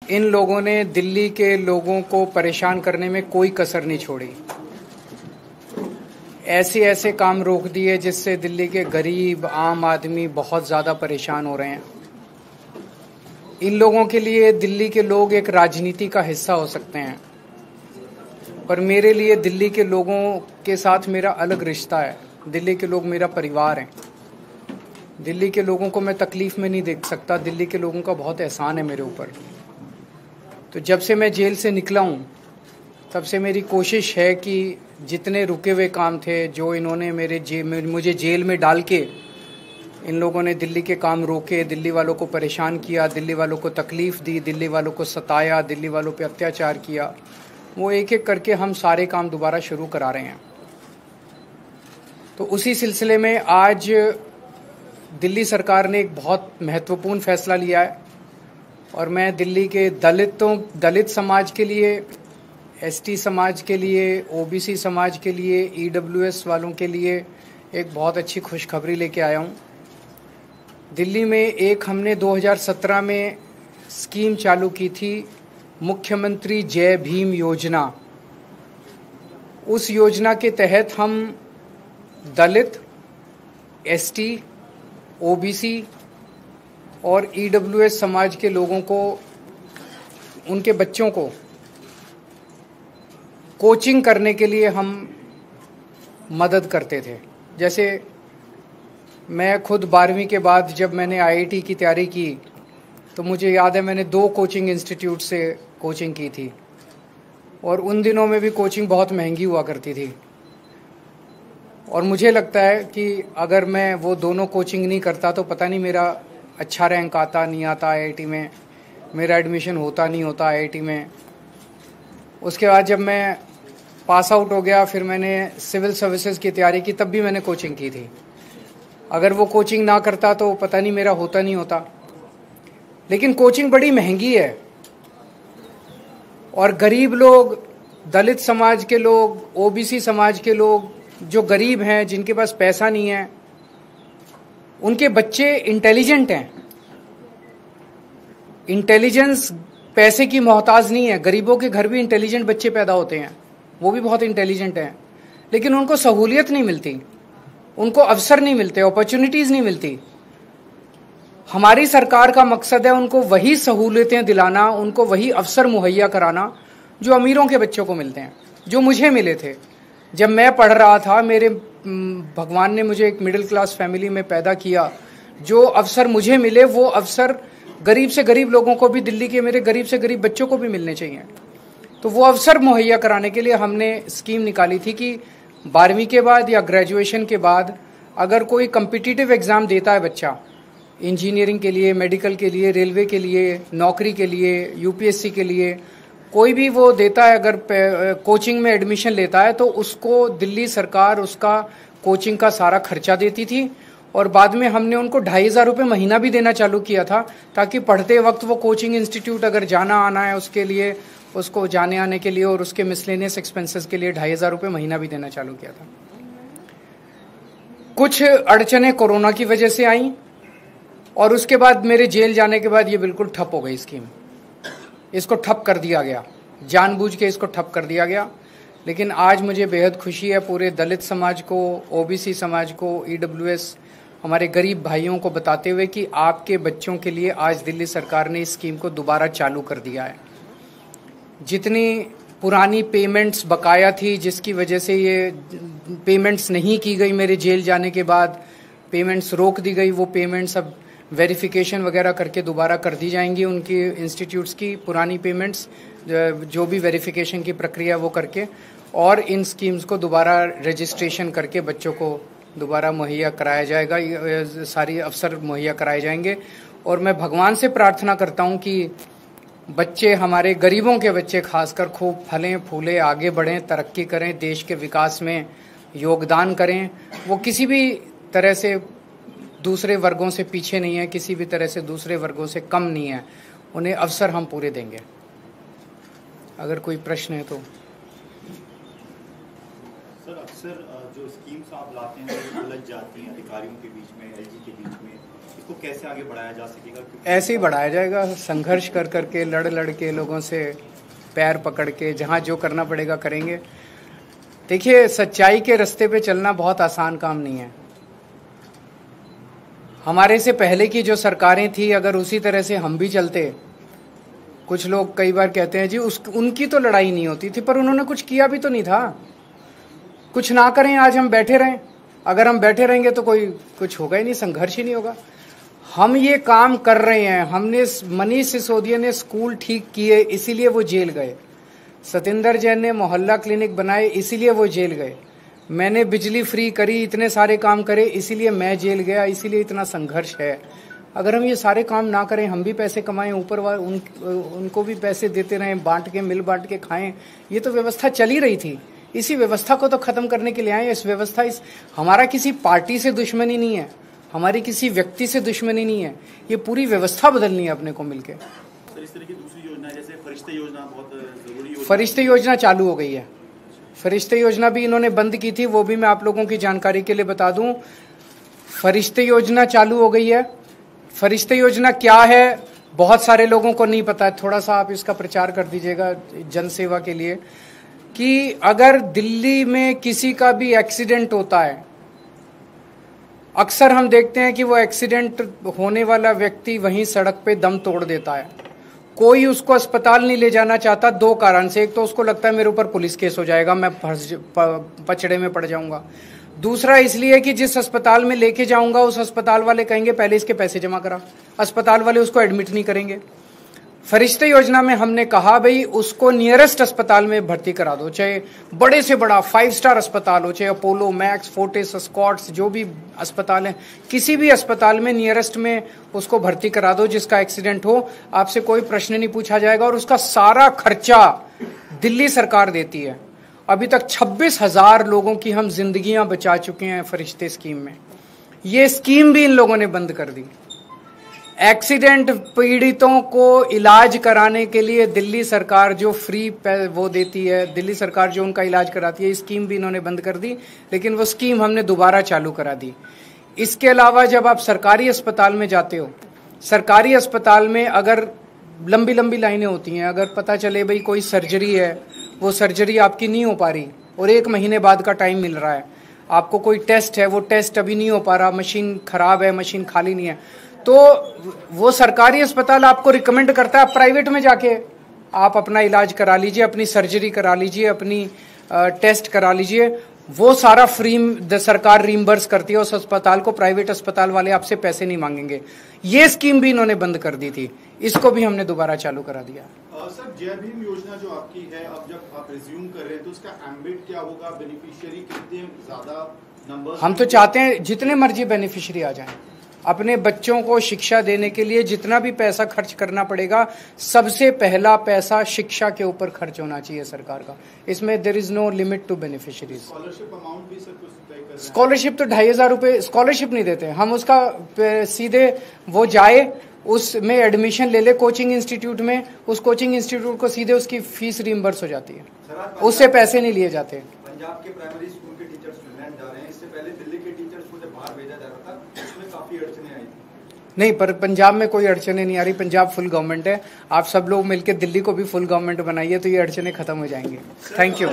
इन लोगों ने दिल्ली के लोगों को परेशान करने में कोई कसर नहीं छोड़ी। ऐसे ऐसे काम रोक दिए जिससे दिल्ली के गरीब आम आदमी बहुत ज़्यादा परेशान हो रहे हैं। इन लोगों के लिए दिल्ली के लोग एक राजनीति का हिस्सा हो सकते हैं, पर मेरे लिए दिल्ली के लोगों के साथ मेरा अलग रिश्ता है। दिल्ली के लोग मेरा परिवार हैं। दिल्ली के लोगों को मैं तकलीफ़ में नहीं देख सकता। दिल्ली के लोगों का बहुत एहसान है मेरे ऊपर। तो जब से मैं जेल से निकला हूँ तब से मेरी कोशिश है कि जितने रुके हुए काम थे, जो इन्होंने मुझे जेल में डाल के इन लोगों ने दिल्ली के काम रोके, दिल्ली वालों को परेशान किया, दिल्ली वालों को तकलीफ़ दी, दिल्ली वालों को सताया, दिल्ली वालों पे अत्याचार किया, वो एक एक करके हम सारे काम दोबारा शुरू करा रहे हैं। तो उसी सिलसिले में आज दिल्ली सरकार ने एक बहुत महत्वपूर्ण फैसला लिया है और मैं दिल्ली के दलित समाज के लिए, एसटी समाज के लिए, ओबीसी समाज के लिए, ईडब्ल्यूएस वालों के लिए एक बहुत अच्छी खुशखबरी लेके आया हूँ। दिल्ली में हमने 2017 में स्कीम चालू की थी, मुख्यमंत्री जय भीम योजना। उस योजना के तहत हम दलित, एसटी, ओबीसी और ईडब्ल्यूएस समाज के लोगों को, उनके बच्चों को कोचिंग करने के लिए हम मदद करते थे। जैसे मैं खुद 12वीं के बाद जब मैंने आईआईटी की तैयारी की तो मुझे याद है मैंने 2 कोचिंग इंस्टीट्यूट से कोचिंग की थी और उन दिनों में भी कोचिंग बहुत महंगी हुआ करती थी। और मुझे लगता है कि अगर मैं वो दोनों कोचिंग नहीं करता तो पता नहीं मेरा अच्छा रैंक आता नहीं आता आईआईटी में, मेरा एडमिशन होता नहीं होता आईआईटी में। उसके बाद जब मैं पास आउट हो गया, फिर मैंने सिविल सर्विसेज की तैयारी की, तब भी मैंने कोचिंग की थी। अगर वो कोचिंग ना करता तो पता नहीं मेरा होता नहीं होता। लेकिन कोचिंग बड़ी महंगी है और गरीब लोग, दलित समाज के लोग, ओबीसी समाज के लोग जो गरीब हैं, जिनके पास पैसा नहीं है, उनके बच्चे इंटेलिजेंट हैं। इंटेलिजेंस पैसे की मोहताज नहीं है। गरीबों के घर भी इंटेलिजेंट बच्चे पैदा होते हैं, वो भी बहुत इंटेलिजेंट हैं, लेकिन उनको सहूलियत नहीं मिलती, उनको अवसर नहीं मिलते, अपॉर्चुनिटीज नहीं मिलती। हमारी सरकार का मकसद है उनको वही सहूलियतें दिलाना, उनको वही अवसर मुहैया कराना जो अमीरों के बच्चों को मिलते हैं, जो मुझे मिले थे जब मैं पढ़ रहा था। भगवान ने मुझे एक मिडिल क्लास फैमिली में पैदा किया। जो अवसर मुझे मिले वो अवसर गरीब से गरीब लोगों को भी, दिल्ली के मेरे गरीब से गरीब बच्चों को भी मिलने चाहिए। तो वो अवसर मुहैया कराने के लिए हमने स्कीम निकाली थी कि 12वीं के बाद या ग्रेजुएशन के बाद अगर कोई कम्पिटिटिव एग्जाम देता है बच्चा, इंजीनियरिंग के लिए, मेडिकल के लिए, रेलवे के लिए, नौकरी के लिए, यूपीएससी के लिए, कोई भी वो देता है, अगर कोचिंग में एडमिशन लेता है तो उसको दिल्ली सरकार उसका कोचिंग का सारा खर्चा देती थी। और बाद में हमने उनको 2,500 रुपये महीना भी देना चालू किया था, ताकि पढ़ते वक्त वो कोचिंग इंस्टीट्यूट अगर जाना आना है उसके लिए, उसको जाने आने के लिए और उसके मिसलेनियस एक्सपेंसेस के लिए 2,500 रुपये महीना भी देना चालू किया था। कुछ अड़चने कोरोना की वजह से आई और उसके बाद मेरे जेल जाने के बाद ये बिल्कुल ठप हो गई स्कीम। इसको ठप कर दिया गया, जानबूझ के इसको ठप कर दिया गया। लेकिन आज मुझे बेहद खुशी है पूरे दलित समाज को, ओबीसी समाज को, ईडब्ल्यूएस, हमारे गरीब भाइयों को बताते हुए कि आपके बच्चों के लिए आज दिल्ली सरकार ने इस स्कीम को दोबारा चालू कर दिया है। जितनी पुरानी पेमेंट्स बकाया थी, जिसकी वजह से ये पेमेंट्स नहीं की गई, मेरे जेल जाने के बाद पेमेंट्स रोक दी गई, वो पेमेंट्स अब वेरिफिकेशन वगैरह करके दोबारा कर दी जाएंगी। उनकी इंस्टीट्यूट्स की पुरानी पेमेंट्स, जो भी वेरिफिकेशन की प्रक्रिया वो करके, और इन स्कीम्स को दोबारा रजिस्ट्रेशन करके बच्चों को दोबारा मुहैया कराया जाएगा, सारी अवसर मुहैया कराए जाएंगे। और मैं भगवान से प्रार्थना करता हूँ कि बच्चे, हमारे गरीबों के बच्चे खासकर, खूब फलें फूले, आगे बढ़ें, तरक्की करें, देश के विकास में योगदान करें। वो किसी भी तरह से दूसरे वर्गों से पीछे नहीं है, किसी भी तरह से दूसरे वर्गों से कम नहीं है। उन्हें अवसर हम पूरे देंगे। अगर कोई प्रश्न है तो। सर, अक्सर जो स्कीम्स आप लाते हैं वो उलझ जाती हैं अधिकारियों के बीच में, एलजी के बीच में। इसको कैसे आगे बढ़ाया जा सकेगा? ऐसे ही बढ़ाया जाएगा, संघर्ष कर करके, लड़ के, लोगों से पैर पकड़ के, जहाँ जो करना पड़ेगा करेंगे। देखिए, सच्चाई के रास्ते पे चलना बहुत आसान काम नहीं है। हमारे से पहले की जो सरकारें थी, अगर उसी तरह से हम भी चलते, कुछ लोग कई बार कहते हैं जी उनकी तो लड़ाई नहीं होती थी, पर उन्होंने कुछ किया भी तो नहीं था। कुछ ना करें, आज हम बैठे रहें, अगर हम बैठे रहेंगे तो कोई कुछ होगा ही नहीं, संघर्ष ही नहीं होगा। हम ये काम कर रहे हैं। हमने, मनीष सिसोदिया ने स्कूल ठीक किए इसीलिए वो जेल गए, सतेंद्र जैन ने मोहल्ला क्लिनिक बनाए इसीलिए वो जेल गए, मैंने बिजली फ्री करी, इतने सारे काम करे इसीलिए मैं जेल गया, इसीलिए इतना संघर्ष है। अगर हम ये सारे काम ना करें, हम भी पैसे कमाएं, ऊपर वाले उनको भी पैसे देते रहें, बांट के, मिल बांट के खाएं, ये तो व्यवस्था चली रही थी। इसी व्यवस्था को तो खत्म करने के लिए आए। हमारा किसी पार्टी से दुश्मनी नहीं है, हमारी किसी व्यक्ति से दुश्मनी नहीं है, ये पूरी व्यवस्था बदलनी है अपने को मिलके। सर, इस तरह की दूसरी योजना जैसे फरिश्ते योजना बहुत जरूरी योजना, फरिश्ते योजना चालू हो गई है। फरिश्ते योजना भी इन्होंने बंद की थी, वो भी मैं आप लोगों की जानकारी के लिए बता दूं। फरिश्ते योजना चालू हो गई है। फरिश्ते योजना क्या है, बहुत सारे लोगों को नहीं पता है, थोड़ा सा आप इसका प्रचार कर दीजिएगा जन सेवा के लिए, कि अगर दिल्ली में किसी का भी एक्सीडेंट होता है, अक्सर हम देखते हैं कि वो एक्सीडेंट होने वाला व्यक्ति वहीं सड़क पे दम तोड़ देता है। कोई उसको अस्पताल नहीं ले जाना चाहता, दो कारण से। एक तो उसको लगता है मेरे ऊपर पुलिस केस हो जाएगा, मैं पचड़े में पड़ जाऊंगा। दूसरा इसलिए कि जिस अस्पताल में लेके जाऊंगा उस अस्पताल वाले कहेंगे पहले इसके पैसे जमा करा, अस्पताल वाले उसको एडमिट नहीं करेंगे। फरिश्ते योजना में हमने कहा भाई उसको नियरेस्ट अस्पताल में भर्ती करा दो, चाहे बड़े से बड़ा 5 स्टार अस्पताल हो, चाहे अपोलो, मैक्स, फोर्टिस, स्कॉट्स, जो भी अस्पताल है, किसी भी अस्पताल में नियरेस्ट में उसको भर्ती करा दो। जिसका एक्सीडेंट हो, आपसे कोई प्रश्न नहीं पूछा जाएगा और उसका सारा खर्चा दिल्ली सरकार देती है। अभी तक 26,000 लोगों की हम जिंदगियां बचा चुके हैं फरिश्ते स्कीम में। ये स्कीम भी इन लोगों ने बंद कर दी। एक्सीडेंट पीड़ितों को इलाज कराने के लिए दिल्ली सरकार जो फ्री वो देती है, दिल्ली सरकार जो उनका इलाज कराती है, स्कीम भी इन्होंने बंद कर दी, लेकिन वो स्कीम हमने दोबारा चालू करा दी। इसके अलावा जब आप सरकारी अस्पताल में जाते हो, सरकारी अस्पताल में अगर लंबी लंबी लाइनें होती हैं, अगर पता चले भाई कोई सर्जरी है, वो सर्जरी आपकी नहीं हो पा रही और 1 महीने बाद का टाइम मिल रहा है, आपको कोई टेस्ट है, वो टेस्ट अभी नहीं हो पा रहा, मशीन खराब है, मशीन खाली नहीं है, तो वो सरकारी अस्पताल आपको रिकमेंड करता है आप प्राइवेट में जाके आप अपना इलाज करा लीजिए, अपनी सर्जरी करा लीजिए, अपनी टेस्ट करा लीजिए। वो सारा फ्री सरकार रीइंबर्स करती है उस अस्पताल को, प्राइवेट अस्पताल वाले आपसे पैसे नहीं मांगेंगे। ये स्कीम भी इन्होंने बंद कर दी थी, इसको भी हमने दोबारा चालू करा दिया। सर, जय भीम योजना जो आपकी है, अब जब आप रिज्यूम कर रहे हैं तो उसका एम्बिट क्या होगा, बेनिफिशियरी कितने ज्यादा नंबर? हम तो चाहते हैं जितने मर्जी बेनिफिशियरी आ जाएं। अपने बच्चों को शिक्षा देने के लिए जितना भी पैसा खर्च करना पड़ेगा, सबसे पहला पैसा शिक्षा के ऊपर खर्च होना चाहिए सरकार का। इसमें there is no limit to beneficiaries. Scholarship amount भी सर कुछ तय कर रहे हैं? स्कॉलरशिप तो 2,500 रुपये स्कॉलरशिप नहीं देते हम, उसका सीधे वो जाए, उसमें एडमिशन ले ले कोचिंग इंस्टीट्यूट में, उस कोचिंग इंस्टीट्यूट को सीधे उसकी फीस रिइंबर्स हो जाती है, उससे पैसे नहीं लिए जाते। पंजाब के प्राइमरी स्कूल के टीचर्स फिनलैंड जा रहे हैं, इससे पहले दिल्ली के टीचर्स को जब बाहर भेजा जा रहा था उसमें काफी अड़चने आई थी। नहीं, पर पंजाब में कोई अड़चने नहीं आ रही, पंजाब फुल गवर्नमेंट है। आप सब लोग मिलकर दिल्ली को भी फुल गवर्नमेंट बनाइए तो ये अड़चने खत्म हो जाएंगे। Thank you.